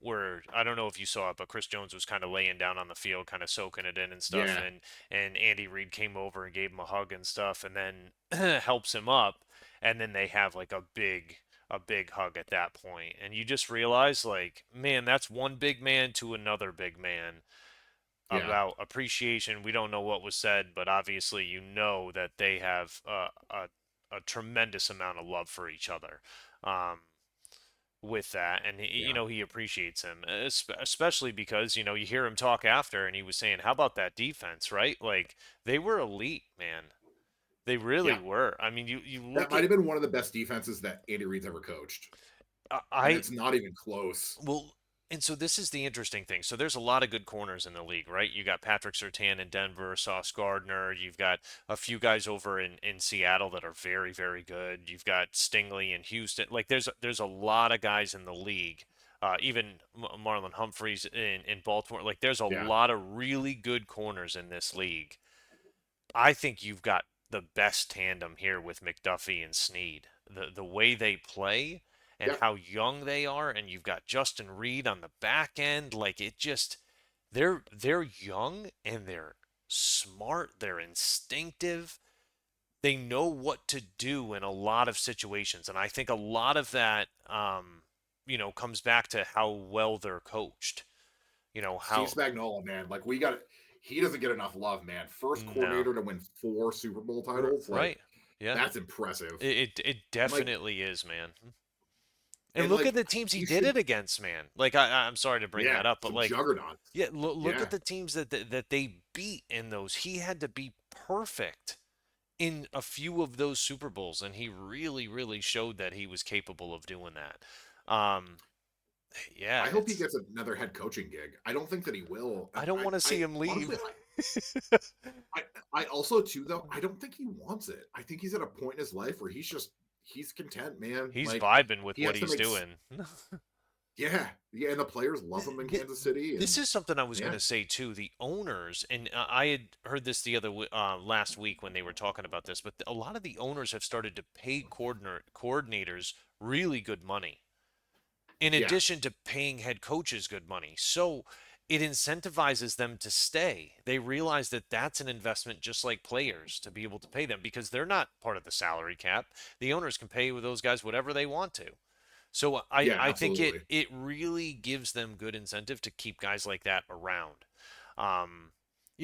Where I don't know if you saw it, but Chris Jones was kind of laying down on the field, kind of soaking it in and stuff, yeah, and Andy Reid came over and gave him a hug and stuff, and then helps him up, and then they have like a big hug at that point, and you just realize like, man, that's one big man to another big man yeah, about appreciation. We don't know what was said, but obviously you know that they have a tremendous amount of love for each other with that, and yeah, he appreciates him, especially because you hear him talk after, and he was saying, "How about that defense?" Right? Like they were elite, man. They really yeah. were. I mean, you That look might at have been one of the best defenses that Andy Reid's ever coached, and I it's not even close. Well, and so this is the interesting thing. So there's a lot of good corners in the league, right? You got Patrick Surtain in Denver, Sauce Gardner. You've got a few guys over in Seattle that are very, very good. You've got Stingley in Houston. Like there's a lot of guys in the league. Even Marlon Humphreys in Baltimore. Like there's a Yeah, lot of really good corners in this league. I think you've got the best tandem here with McDuffie and Snead. The way they play and yeah, how young they are, and you've got Justin Reed on the back end. Like it just they're young and they're smart, they're instinctive. They know what to do in a lot of situations. And I think a lot of that comes back to how well they're coached. Steve How Spagnuolo, man, like we got. He doesn't get enough love, man. First no. coordinator to win 4 Super Bowl titles, like Right. Yeah. that's impressive. It And like, definitely is, man. And and look at like the teams he you did should, it against, man. Like I'm sorry to bring yeah, that up, but some like, juggernauts. yeah, look Yeah, at the teams that they beat in those. He had to be perfect in a few of those Super Bowls, and he really, really showed that he was capable of doing that. Um, yeah, I hope he it's. gets another head coaching gig. I don't think that he will. I And don't I, want to see I him honestly, leave. I also too though, I don't think he wants it. I think he's at a point in his life where he's content, man. He's Like vibing with he what has to he's make, doing. yeah, yeah, and the players love him in Kansas City, This and is something I was going yeah, to say too. The owners, and I had heard this the last week when they were talking about this, but a lot of the owners have started to pay coordinators really good money, in yeah, addition to paying head coaches good money. So it incentivizes them to stay. They realize that that's an investment just like players to be able to pay them because they're not part of the salary cap. The owners can pay with those guys whatever they want to. So yeah, I think absolutely. it really gives them good incentive to keep guys like that around. Um,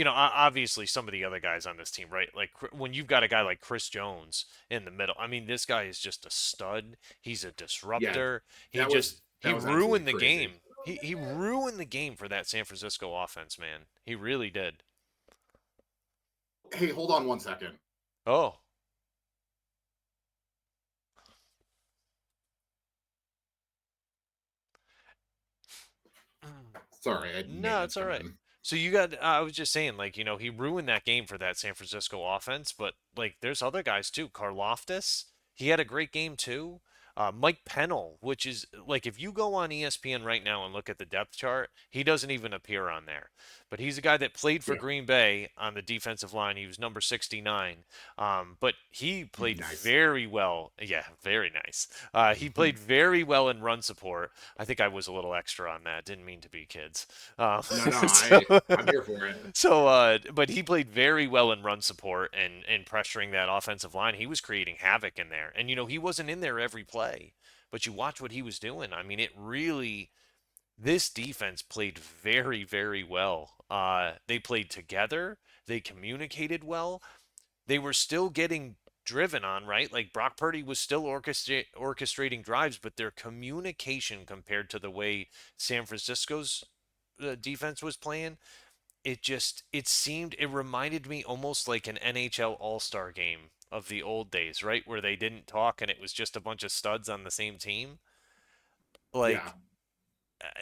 obviously some of the other guys on this team, right? Like when you've got a guy like Chris Jones in the middle, I mean, this guy is just a stud. He's a Yeah, disruptor. that was He that was absolutely ruined the crazy. game. He ruined the game for that San Francisco offense, man. He really did. Hey, hold on one second. Oh, Sorry, I had No, maintenance it's all come right. in. So you got, I was just saying, like, he ruined that game for that San Francisco offense, but like, there's other guys too. Karloftis, he had a great game too. Mike Pennell, which is like, if you go on ESPN right now and look at the depth chart, he doesn't even appear on there. But he's a guy that played for Yeah, Green Bay on the defensive line. He was number 69. But he played nice. very well. Yeah, very nice. He played very well in run support. I think I was a little extra on that. Didn't mean to be, kids. No, no, So, I'm here for it. but he played very well in run support and pressuring that offensive line. He was creating havoc in there, and he wasn't in there every play, but you watch what he was doing. I mean, it really this defense played very, very well. They played together. They communicated well. They were still getting driven on, right? Like Brock Purdy was still orchestrating drives, but their communication compared to the way San Francisco's defense was playing, it reminded me almost like an NHL All-Star game of the old days, right? Where they didn't talk and it was just a bunch of studs on the same team. Yeah, Like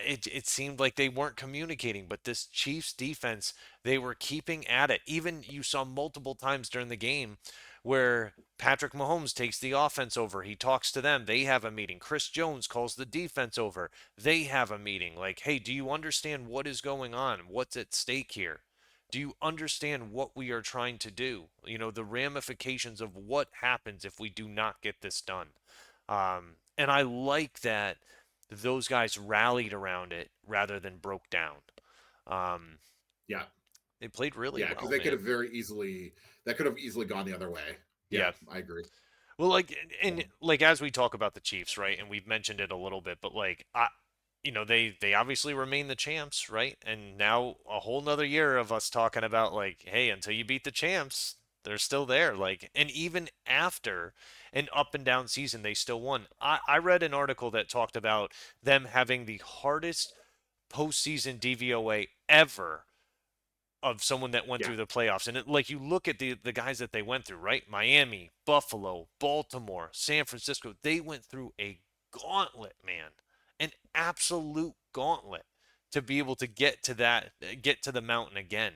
it seemed like they weren't communicating, but this Chiefs defense, they were keeping at it. Even you saw multiple times during the game where Patrick Mahomes takes the offense over. He talks to them. They have a meeting. Chris Jones calls the defense over. They have a meeting. Like, hey, do you understand what is going on? What's at stake here? Do you understand what we are trying to do? The ramifications of what happens if we do not get this done. And I like that those guys rallied around it rather than broke down. Um, yeah, they played really yeah, because well, they could man. have very easily that could have easily gone the other way. Yeah, Yeah. I agree. Well, like, and So, like as we talk about the Chiefs, right? And we've mentioned it a little bit, but like, they obviously remain the champs, right? And now a whole nother year of us talking about like, hey, until you beat the champs, they're still there. Like, and even after an up and down season, they still won. I read an article that talked about them having the hardest postseason DVOA ever of someone that went yeah, through the playoffs. And like you look at the guys that they went through, right? Miami, Buffalo, Baltimore, San Francisco, they went through a gauntlet, man. An absolute gauntlet to be able to get to the mountain again.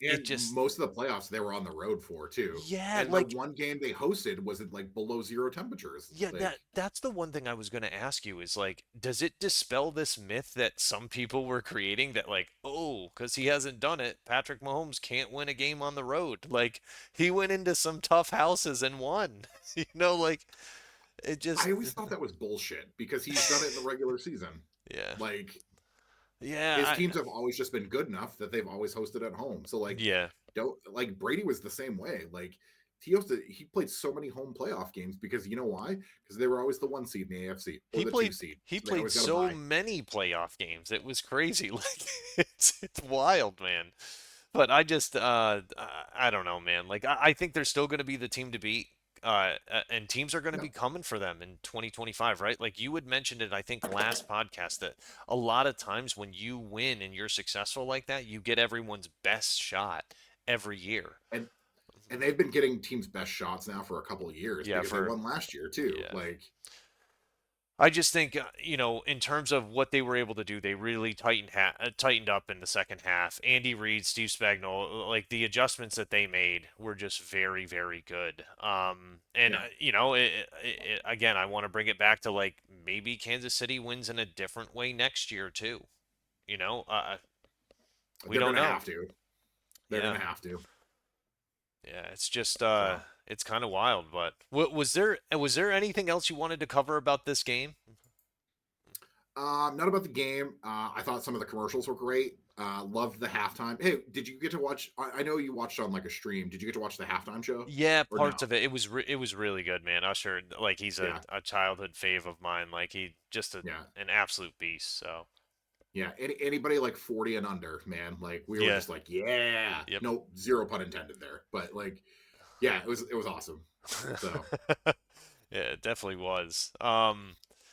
It and just most of the playoffs they were on the road for too. yeah, And the like one game they hosted was at like below zero temperatures. yeah, Like, that's the one thing I was going to ask you is like, does it dispel this myth that some people were creating that like, oh, because he hasn't done it, Patrick Mahomes can't win a game on the road? Like he went into some tough houses and won. Like it just I always thought that was bullshit because he's done it in the regular season. yeah. Like Yeah, his teams have always just been good enough that they've always hosted at home. So like yeah. don't like Brady was the same way. Like he played so many home playoff games because you know why? Because they were always the one seed in the AFC or He the two played seed. he So they played always got to so buy. many playoff games. It was crazy. Like it's wild, man. But I don't know, man. Like I think they're still going to be the team to beat. And teams are going to Yeah. be coming for them in 2025, right? Like you had mentioned it, I think last podcast that a lot of times when you win and you're successful like that, you get everyone's best shot every year. And and they've been getting teams best shots now for a couple of years Yeah, because they for won last year too. yeah. Like I just think, in terms of what they were able to do, they really tightened up in the second half. Andy Reid, Steve Spagnuolo, like the adjustments that they made were just very, very good. And yeah, again, I want to bring it back to like maybe Kansas City wins in a different way next year too. You know, we they're don't gonna know. have to. They're Yeah, gonna have to. yeah. It's just, So it's kind of wild. But was there anything else you wanted to cover about this game? not about the game. I thought some of the commercials were great. Loved the halftime. Hey, did you get to watch? I know you watched on like a stream. Did you get to watch the halftime show Yeah, or no? parts of it. It was really good, man. Usher, like he's a, Yeah, a childhood fave of mine. Like he just yeah, an absolute beast. So yeah. Anybody like 40 and under, man. Like we were yeah, just like, yeah. yep. No, zero pun intended there. But like, yeah, it was awesome. So Yeah, it definitely was.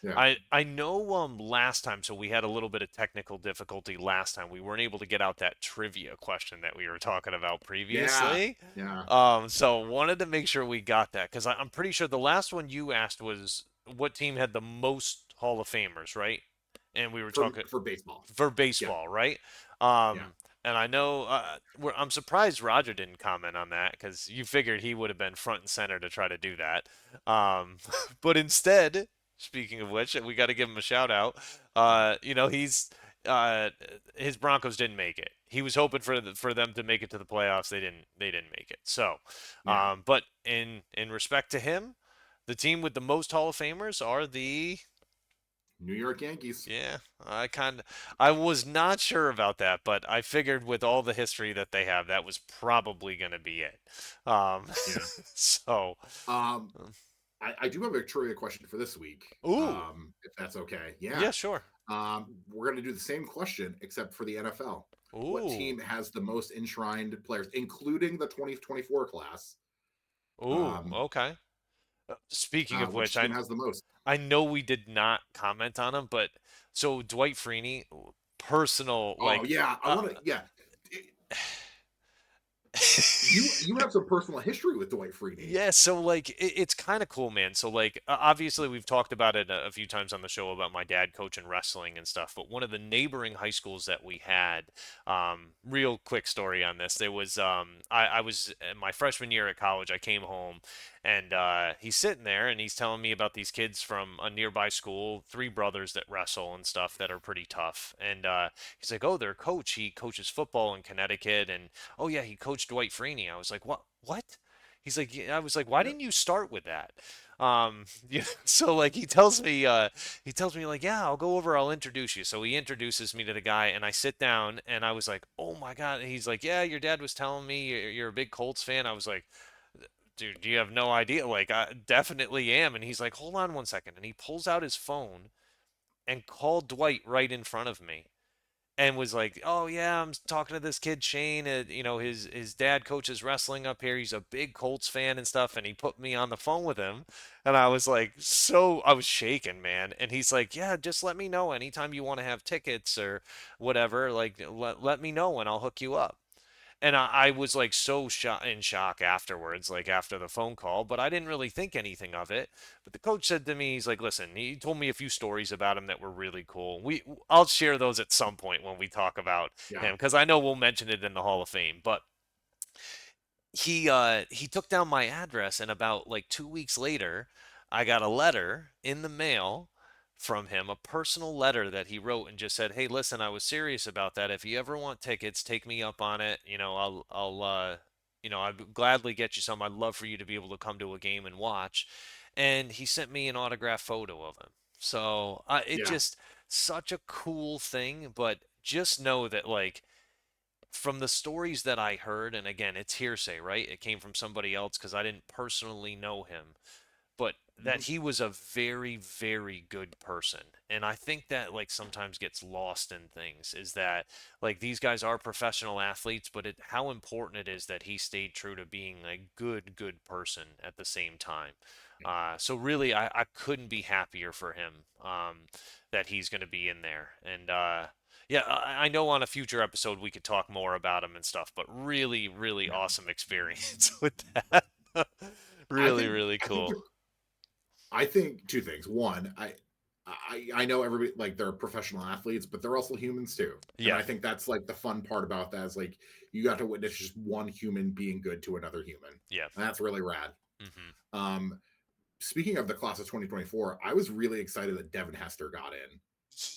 yeah, I know last time, so we had a little bit of technical difficulty last time. We weren't able to get out that trivia question that we were talking about yeah, previously. yeah. So wanted to make sure we got that because I'm pretty sure the last one you asked was what team had the most Hall of Famers, right? and we were for talking baseball. for Yeah, baseball, right? yeah, And I know I'm surprised Roger didn't comment on that because you figured he would have been front and center to try to do that. But instead, speaking of which, we got to give him a shout out. He's uh, his Broncos didn't make it. He was hoping for them to make it to the playoffs. They didn't make it. So, yeah. but in respect to him, the team with the most Hall of Famers are the New York Yankees. yeah, I was not sure about that, but I figured with all the history that they have, that was probably going to be it. Um, Yeah. so, Um, um, I do have a trivia question for this week, ooh, if that's okay. yeah, Yeah. sure. We're going to do the same question except for the NFL. What Ooh, team has the most enshrined players, including the 2024 class? ooh, Um, okay. Speaking of which which, team has the most? I know we did not comment on him, but so Dwight Freeney, personal Oh like, yeah, I want to. Yeah, you have some personal history with Dwight Freeney. Yeah, so like it's kind of cool, man. So like obviously we've talked about it a few times on the show about my dad coaching wrestling and stuff. But one of the neighboring high schools that we had, real quick story on this. There was I was in my freshman year at college. I came home and he's sitting there and he's telling me about these kids from a nearby school, three brothers that wrestle and stuff that are pretty tough. And he's like, oh, their coach, he coaches football in Connecticut, and oh yeah, he coached Dwight Freeney. I was like, what? What? He's like, yeah, I was like, why Yep. didn't you start with that? So like he tells me like, yeah, I'll go over, I'll introduce you. So he introduces me to the guy, and I sit down, and I was like, oh my God. And he's like, yeah, your dad was telling me you're a big Colts fan. I was like, dude, you have no idea. Like, I definitely am. And he's like, hold on one second, and he pulls out his phone and called Dwight right in front of me and was like, "Oh yeah, I'm talking to this kid Shane. His dad coaches wrestling up here. He's a big Colts fan and stuff." And he put me on the phone with him, and I was like, I was shaking, man. And he's like, "Yeah, just let me know anytime you want to have tickets or whatever. Like, let me know and I'll hook you up." And I was like so in shock afterwards, like after the phone call, but I didn't really think anything of it. But the coach said to me, he's like, listen, he told me a few stories about him that were really cool. I'll share those at some point when we talk about Yeah, him, because I know we'll mention it in the Hall of Fame. But he took down my address, and about like 2 weeks later I got a letter in the mail from him, a personal letter that he wrote, and just said, hey, listen, I was serious about that. If you ever want tickets, take me up on it. I'd gladly get you some. I'd love for you to be able to come to a game and watch. And he sent me an autographed photo of him. So it yeah, just such a cool thing. But just know that like from the stories that I heard, and again, it's hearsay, right? It came from somebody else because I didn't personally know him, but that mhm, he was a very, very good person. And I think that like sometimes gets lost in things is that like these guys are professional athletes, but how important it is that he stayed true to being a good, good person at the same time. yeah, So really, I couldn't be happier for him that he's going to be in there. And yeah, I know on a future episode we could talk more about him and stuff, but really, really yeah. awesome experience with that. I Really, think really I think cool. I think two things. One, I know everybody like they're professional athletes, but they're also humans too. And Yeah. I think that's like the fun part about that is like you got to witness just one human being good to another human. Yeah. And that's really rad. Hmm. Um, Speaking of the class of 2024, I was really excited that Devin Hester got in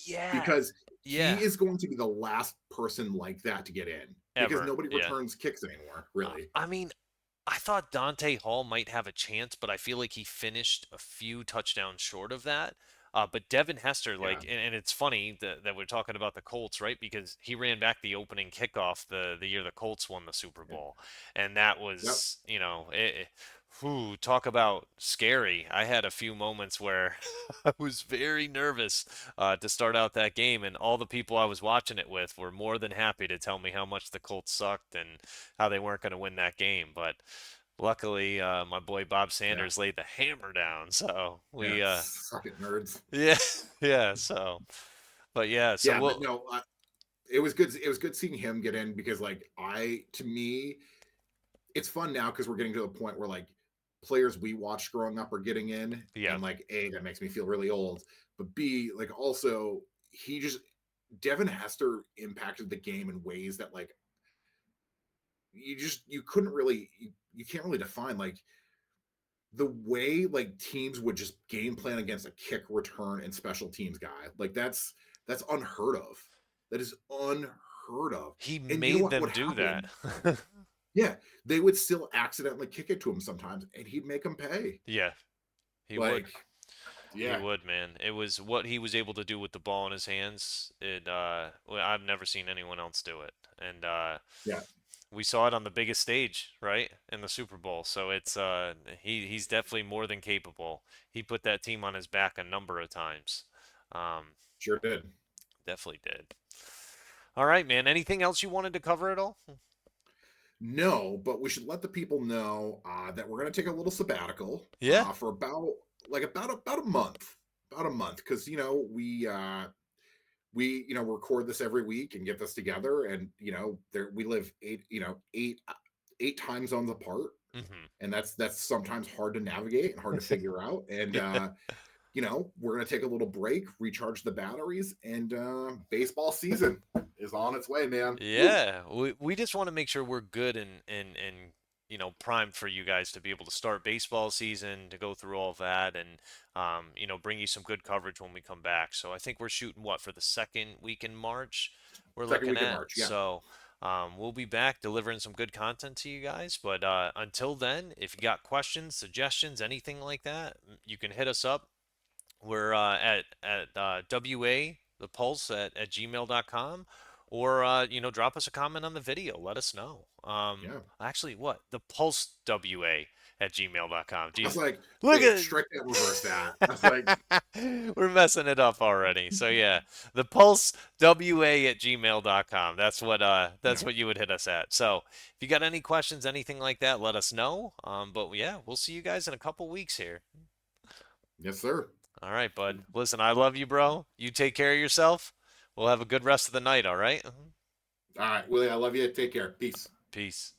Yeah. because he Yeah. is going to be the last person like that to get in because Ever. nobody Yeah. returns kicks anymore, really. I mean, I thought Dante Hall might have a chance, but I feel like he finished a few touchdowns short of that. But Devin Hester, Yeah. like, and it's funny that we're talking about the Colts, right? Because he ran back the opening kickoff the year the Colts won the Super Yeah. Bowl, and that Yep. was, whew, talk about scary. I had a few moments where I was very nervous to start out that game, and all the people I was watching it with were more than happy to tell me how much the Colts sucked and how they weren't going to win that game. But luckily, my boy Bob Yeah. Sanders laid the hammer down. So Yeah. we, Suck it, nerds. yeah, yeah. So, but yeah, so Yeah, but we'll, no, it was good. It was good seeing him get in because, like, to me, it's fun now because we're getting to the point where like players we watched growing up are getting in, yeah, and like a that makes me feel really old, but b like also he just Devin Hester impacted the game in ways that like you couldn't really you can't really define like the way like teams would just game plan against a kick return and special teams guy. Like that's unheard of. That is unheard of. He And you know made what them would do happen? that. Yeah, they would still accidentally kick it to him sometimes, and he'd make them pay. Yeah, he would. Like, He yeah, would, man. It was what he was able to do with the ball in his hands. Well, I've never seen anyone else do it. And yeah, we saw it on the biggest stage, right? In the Super Bowl. So he's definitely more than capable. He put that team on his back a number of times. Um, sure did. definitely did. All right, man. Anything else you wanted to cover at all? No, but we should let the people know that we're going to take a little sabbatical Yeah. for about a month, because we record this every week and get this together, and there we live eight time zones apart, Hmm. and that's sometimes hard to navigate and hard to figure out, and we're going to take a little break, recharge the batteries, and baseball season is on its way, man. Woo. Yeah, we just want to make sure we're good and primed for you guys to be able to start baseball season, to go through all of that, and bring you some good coverage when we come back. So I think we're shooting what for the second week in March we're Second looking week in at. March, yeah. So we'll be back delivering some good content to you guys. But until then, if you got questions, suggestions, anything like that, you can hit us up. We're at WA the pulse at gmail.com, or drop us a comment on the video. Let us know. Yeah. Actually, what the pulse WA at gmail.com. I was Jeez, like, look wait, at strike that, reverse that. I was like, we're messing it up already. So yeah, the pulse WA at gmail.com. That's yeah, what you would hit us at. So if you got any questions, anything like that, let us know. But yeah, we'll see you guys in a couple weeks here. yes, sir. All right, bud. Listen, I love you, bro. You take care of yourself. We'll have a good rest of the night, all right? All right, Willie, I love you. Take care. Peace. Peace.